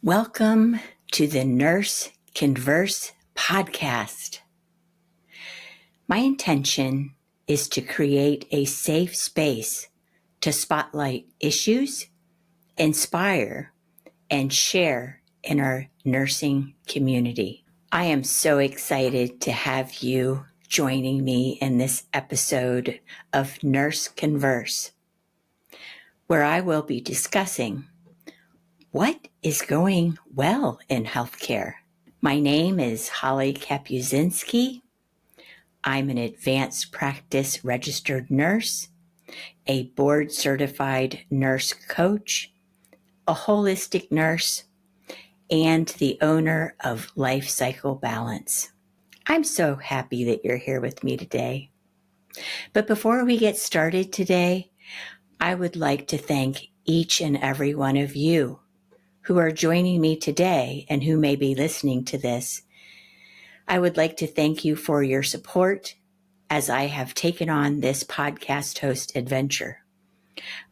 Welcome to the Nurse Converse podcast. My intention is to create a safe space to spotlight issues, inspire, and share in our nursing community. I am so excited to have you joining me in this episode of Nurse Converse, where I will be discussing what is going well in healthcare. My name is Holly Kapusinski. I'm an advanced practice registered nurse, a board-certified nurse coach, a holistic nurse, and the owner of Life Cycle Balance. I'm so happy that you're here with me today. But before we get started today, I would like to thank each and every one of you who are joining me today and who may be listening to this. I would like to thank you for your support as I have taken on this podcast host adventure.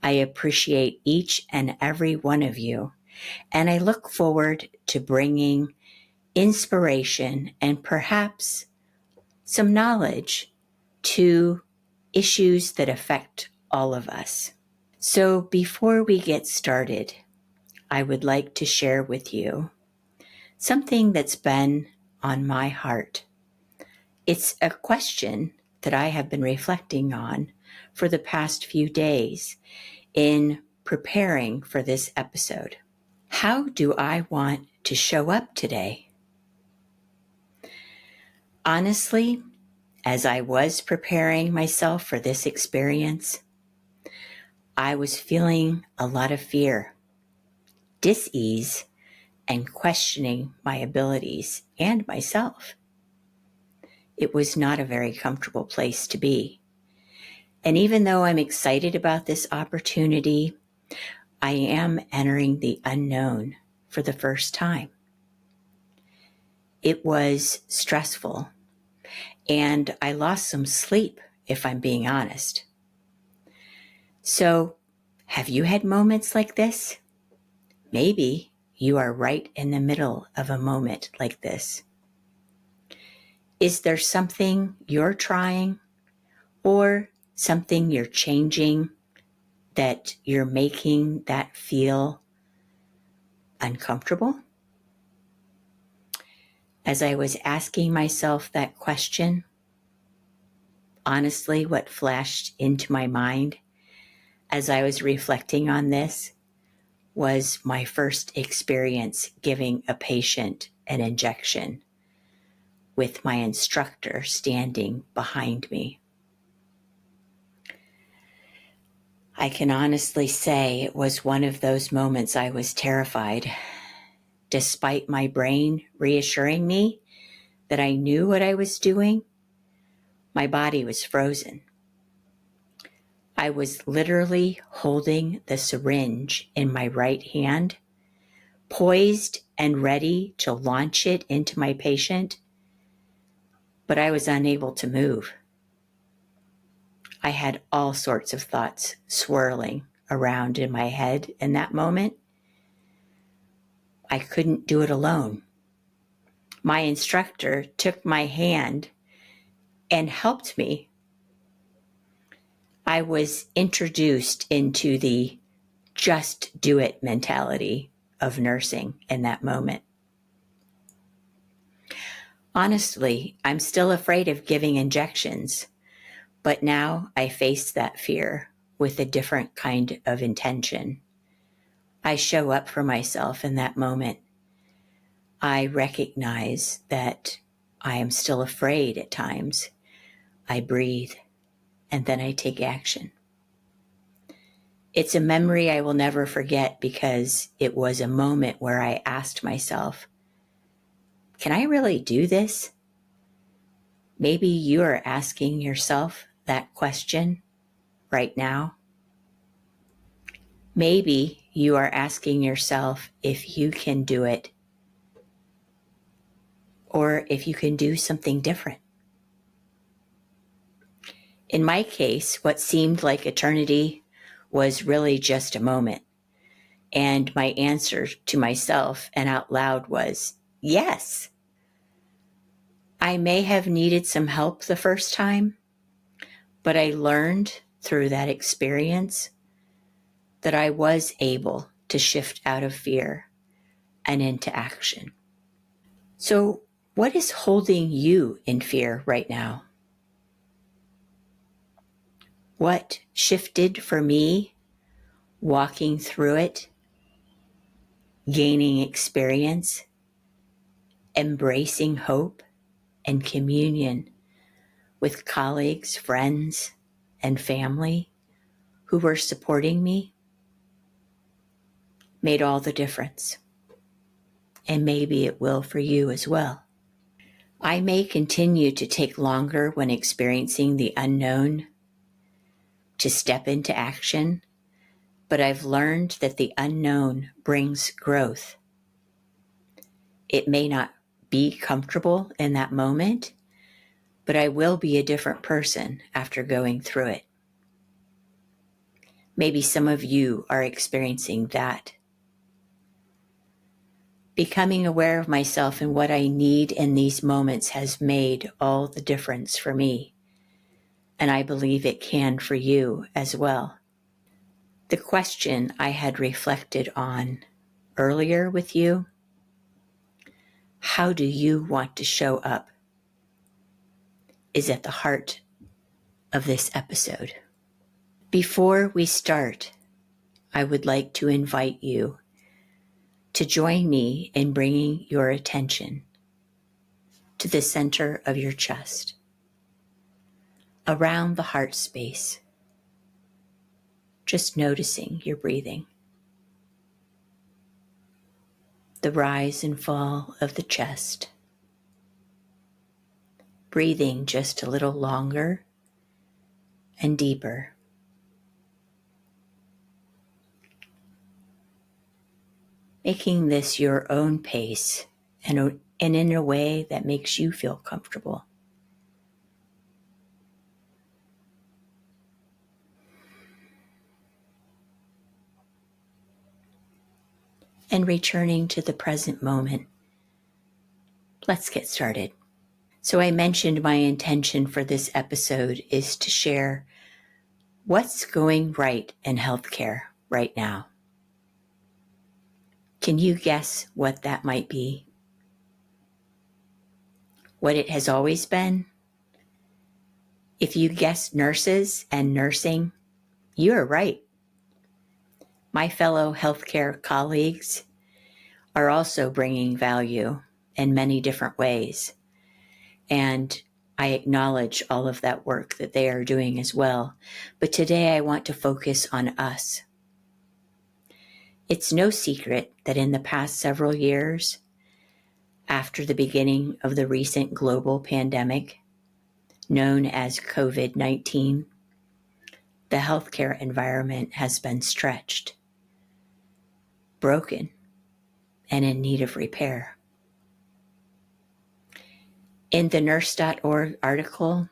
I appreciate each and every one of you, and I look forward to bringing inspiration and perhaps some knowledge to issues that affect all of us. So before we get started, I would like to share with you something that's been on my heart. It's a question that I have been reflecting on for the past few days in preparing for this episode. How do I want to show up today? Honestly, as I was preparing myself for this experience, I was feeling a lot of fear, dis-ease, and questioning my abilities and myself. It was not a very comfortable place to be. And even though I'm excited about this opportunity, I am entering the unknown for the first time. It was stressful, and I lost some sleep, if I'm being honest. So, have you had moments like this? Maybe you are right in the middle of a moment like this. Is there something you're trying or something you're changing that you're making that feel uncomfortable? As I was asking myself that question, honestly, what flashed into my mind as I was reflecting on this was my first experience giving a patient an injection with my instructor standing behind me. I can honestly say it was one of those moments I was terrified, despite my brain reassuring me that I knew what I was doing. My body was frozen. I was literally holding the syringe in my right hand, poised and ready to launch it into my patient, but I was unable to move. I had all sorts of thoughts swirling around in my head in that moment. I couldn't do it alone. My instructor took my hand and helped me. I was introduced into the just do it mentality of nursing in that moment. Honestly, I'm still afraid of giving injections, but now I face that fear with a different kind of intention. I show up for myself in that moment. I recognize that I am still afraid at times. I breathe, and then I take action. It's a memory I will never forget because it was a moment where I asked myself, can I really do this? Maybe you are asking yourself that question right now. Maybe you are asking yourself if you can do it or if you can do something different. In my case, what seemed like eternity was really just a moment. And my answer to myself and out loud was, yes. I may have needed some help the first time, but I learned through that experience that I was able to shift out of fear and into action. So, what is holding you in fear right now? What shifted for me walking through it, gaining experience, embracing hope and communion with colleagues, friends, and family who were supporting me, made all the difference. And maybe it will for you as well. I may continue to take longer when experiencing the unknown to step into action, but I've learned that the unknown brings growth. It may not be comfortable in that moment, but I will be a different person after going through it. Maybe some of you are experiencing that. Becoming aware of myself and what I need in these moments has made all the difference for me, and I believe it can for you as well. The question I had reflected on earlier with you, how do you want to show up, is at the heart of this episode. Before we start, I would like to invite you to join me in bringing your attention to the center of your chest, around the heart space, just noticing your breathing, the rise and fall of the chest, breathing just a little longer and deeper. Making this your own pace and in a way that makes you feel comfortable. And returning to the present moment. Let's get started. So I mentioned my intention for this episode is to share what's going right in healthcare right now. Can you guess what that might be? What it has always been? If you guessed nurses and nursing, you are right. My fellow healthcare colleagues are also bringing value in many different ways. And I acknowledge all of that work that they are doing as well. But today I want to focus on us. It's no secret that in the past several years, after the beginning of the recent global pandemic, known as COVID-19, the healthcare environment has been stretched, broken, and in need of repair. In the Nurse.org article,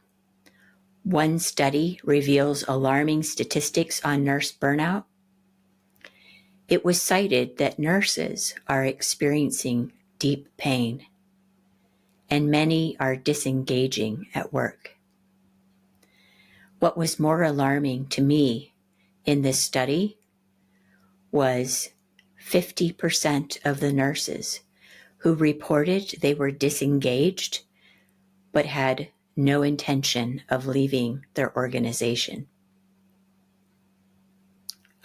one study reveals alarming statistics on nurse burnout. It was cited that nurses are experiencing deep pain, and many are disengaging at work. What was more alarming to me in this study was 50% of the nurses who reported they were disengaged but had no intention of leaving their organization.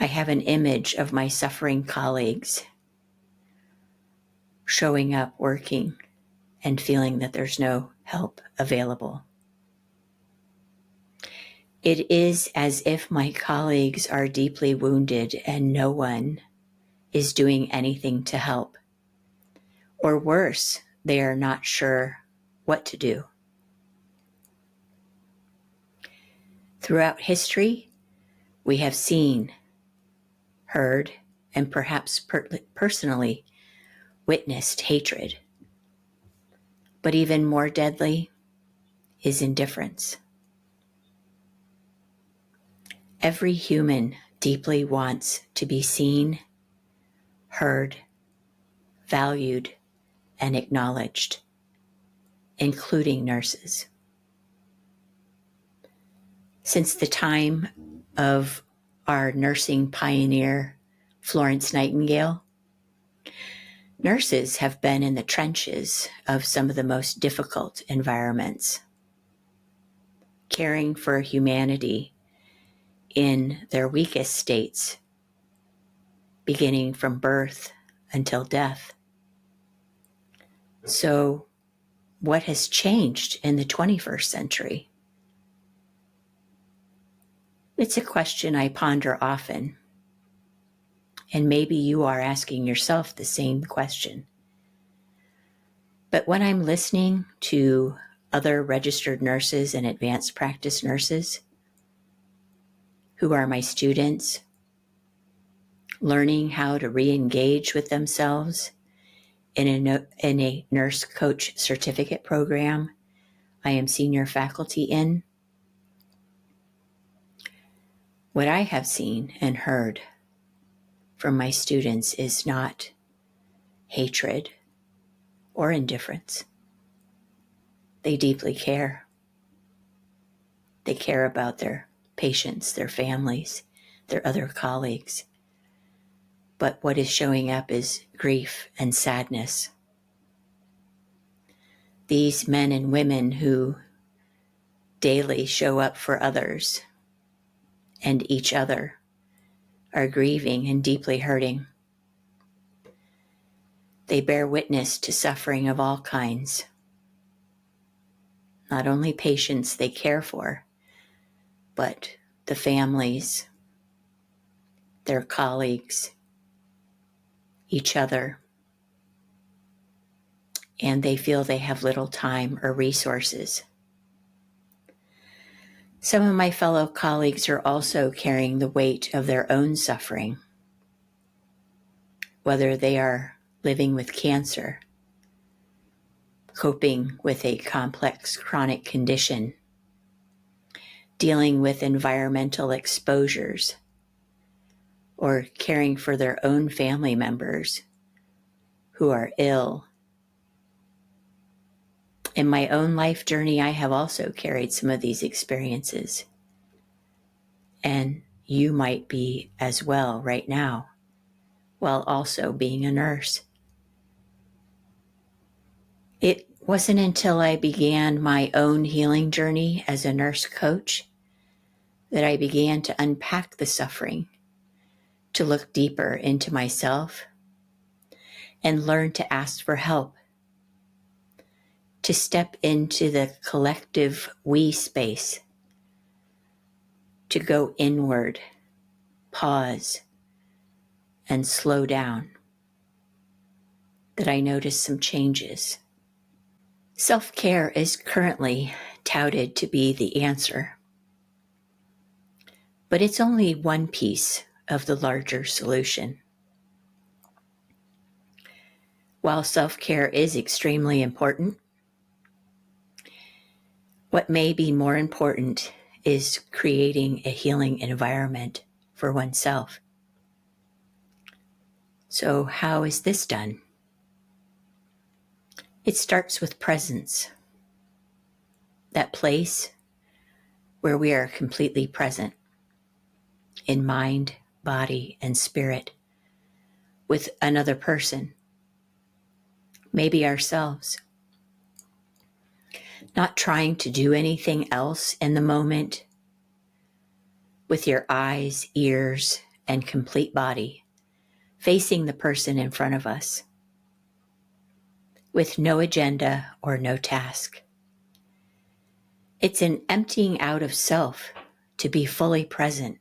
I have an image of my suffering colleagues showing up, working, and feeling that there's no help available. It is as if my colleagues are deeply wounded and no one is doing anything to help. Or worse, they are not sure what to do. Throughout history, we have seen, heard, and perhaps personally witnessed hatred. But even more deadly is indifference. Every human deeply wants to be seen, heard, valued, and acknowledged, including nurses. Since the time of our nursing pioneer, Florence Nightingale, nurses have been in the trenches of some of the most difficult environments, caring for humanity in their weakest states, beginning from birth until death. So, what has changed in the 21st century? It's a question I ponder often, and maybe you are asking yourself the same question. But when I'm listening to other registered nurses and advanced practice nurses who are my students, learning how to re-engage with themselves in a nurse coach certificate program I am senior faculty in, what I have seen and heard from my students is not hatred or indifference. They deeply care. They care about their patients, their families, their other colleagues. But what is showing up is grief and sadness. These men and women who daily show up for others and each other are grieving and deeply hurting. They bear witness to suffering of all kinds. Not only patients they care for, but the families, their colleagues, each other, and they feel they have little time or resources. Some of my fellow colleagues are also carrying the weight of their own suffering, whether they are living with cancer, coping with a complex chronic condition, dealing with environmental exposures, or caring for their own family members who are ill. In my own life journey, I have also carried some of these experiences. And you might be as well right now, while also being a nurse. It wasn't until I began my own healing journey as a nurse coach that I began to unpack the suffering, to look deeper into myself, and learn to ask for help, to step into the collective we space, to go inward, pause, and slow down, that I noticed some changes. Self-care is currently touted to be the answer, but it's only one piece of the larger solution. While self-care is extremely important, what may be more important is creating a healing environment for oneself. So how is this done? It starts with presence, that place where we are completely present in mind, body, and spirit with another person, maybe ourselves. Not trying to do anything else in the moment, with your eyes, ears, and complete body facing the person in front of us, with no agenda or no task. It's an emptying out of self to be fully present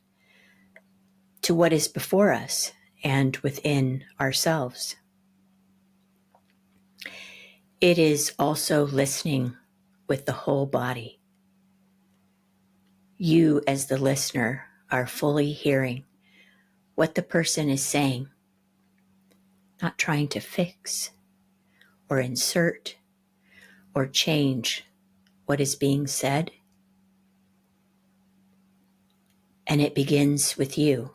to what is before us and within ourselves. It is also listening with the whole body. You, as the listener, are fully hearing what the person is saying, not trying to fix or insert or change what is being said. And it begins with you,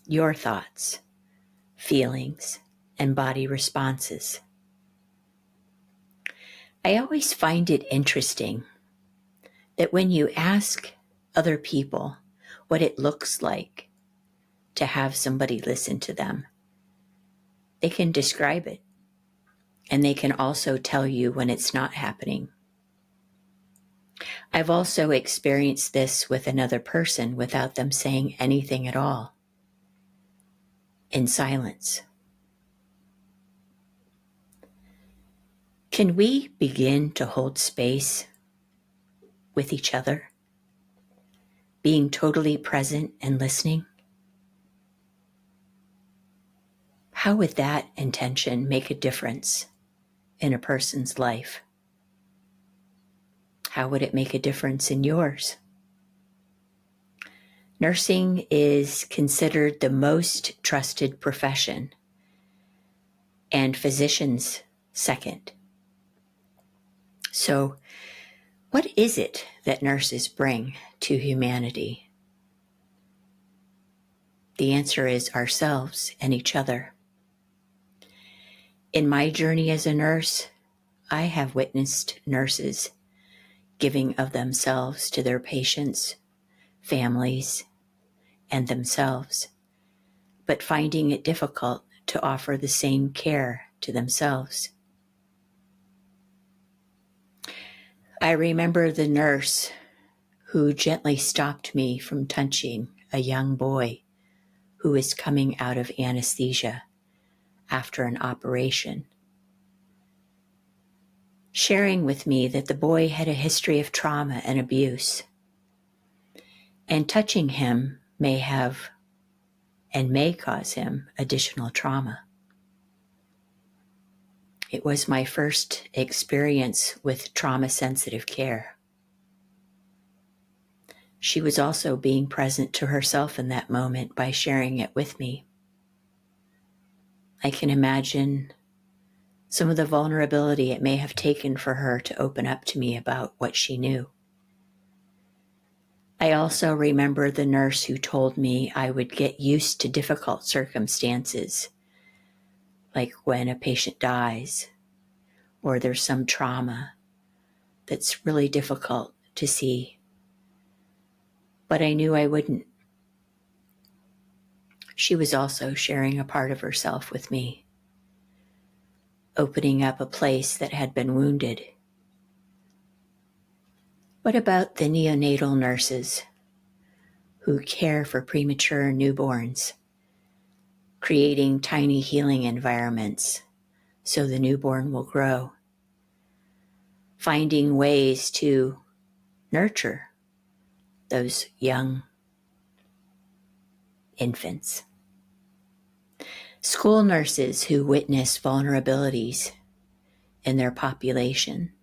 your thoughts, feelings, and body responses. I always find it interesting that when you ask other people what it looks like to have somebody listen to them, they can describe it, and they can also tell you when it's not happening. I've also experienced this with another person without them saying anything at all, in silence. Can we begin to hold space with each other, being totally present and listening? How would that intention make a difference in a person's life? How would it make a difference in yours? Nursing is considered the most trusted profession, and physicians second. So, what is it that nurses bring to humanity? The answer is ourselves and each other. In my journey as a nurse, I have witnessed nurses giving of themselves to their patients, families, and themselves, but finding it difficult to offer the same care to themselves. I remember the nurse who gently stopped me from touching a young boy who was coming out of anesthesia after an operation, sharing with me that the boy had a history of trauma and abuse, and touching him may have and may cause him additional trauma. It was my first experience with trauma-sensitive care. She was also being present to herself in that moment by sharing it with me. I can imagine some of the vulnerability it may have taken for her to open up to me about what she knew. I also remember the nurse who told me I would get used to difficult circumstances, like when a patient dies or there's some trauma that's really difficult to see. But I knew I wouldn't. She was also sharing a part of herself with me, opening up a place that had been wounded. What about the neonatal nurses who care for premature newborns, creating tiny healing environments so the newborn will grow, finding ways to nurture those young infants? School nurses who witness vulnerabilities in their population,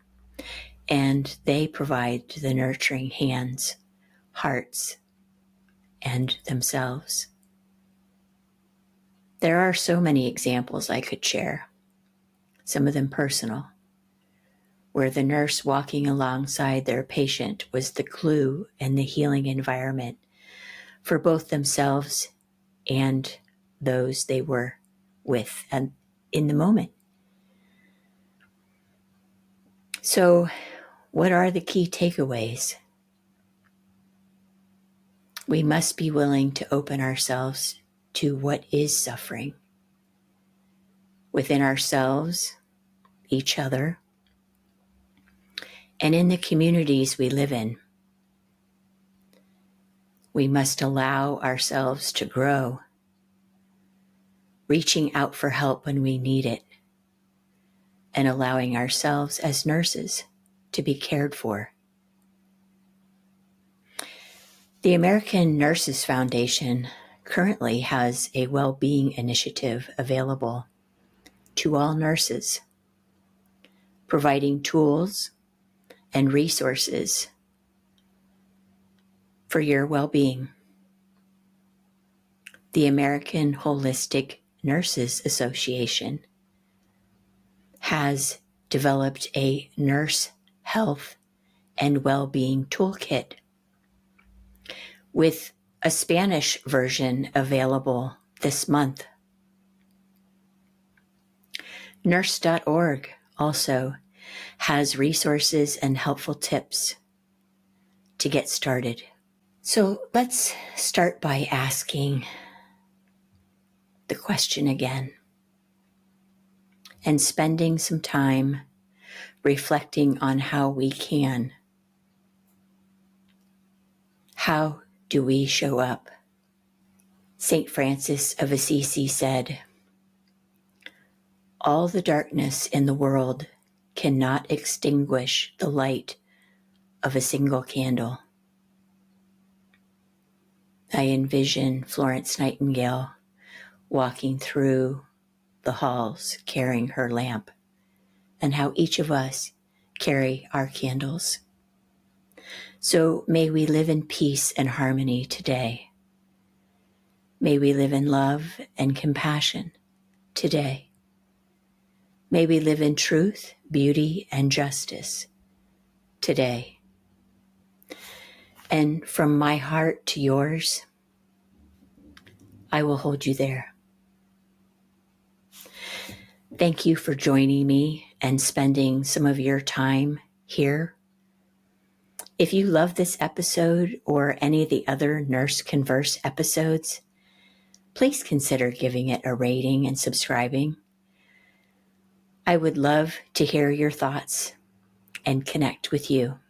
and they provide the nurturing hands, hearts, and themselves. There are so many examples I could share, some of them personal, where the nurse walking alongside their patient was the glue and the healing environment for both themselves and those they were with and in the moment. So, what are the key takeaways? We must be willing to open ourselves to what is suffering within ourselves, each other, and in the communities we live in. We must allow ourselves to grow, reaching out for help when we need it, and allowing ourselves as nurses to be cared for. The American Nurses Foundation currently has a well-being initiative available to all nurses, providing tools and resources for your well-being. The American Holistic Nurses Association has developed a nurse health and well-being toolkit with a Spanish version available this month. Nurse.org also has resources and helpful tips to get started. So let's start by asking the question again and spending some time reflecting on how we can. How do we show up? St. Francis of Assisi said, "All the darkness in the world cannot extinguish the light of a single candle." I envision Florence Nightingale walking through the halls carrying her lamp, and how each of us carry our candles. So may we live in peace and harmony today. May we live in love and compassion today. May we live in truth, beauty, and justice today. And from my heart to yours, I will hold you there. Thank you for joining me and spending some of your time here. If you love this episode or any of the other Nurse Converse episodes, please consider giving it a rating and subscribing. I would love to hear your thoughts and connect with you.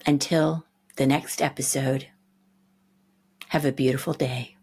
Until the next episode, have a beautiful day.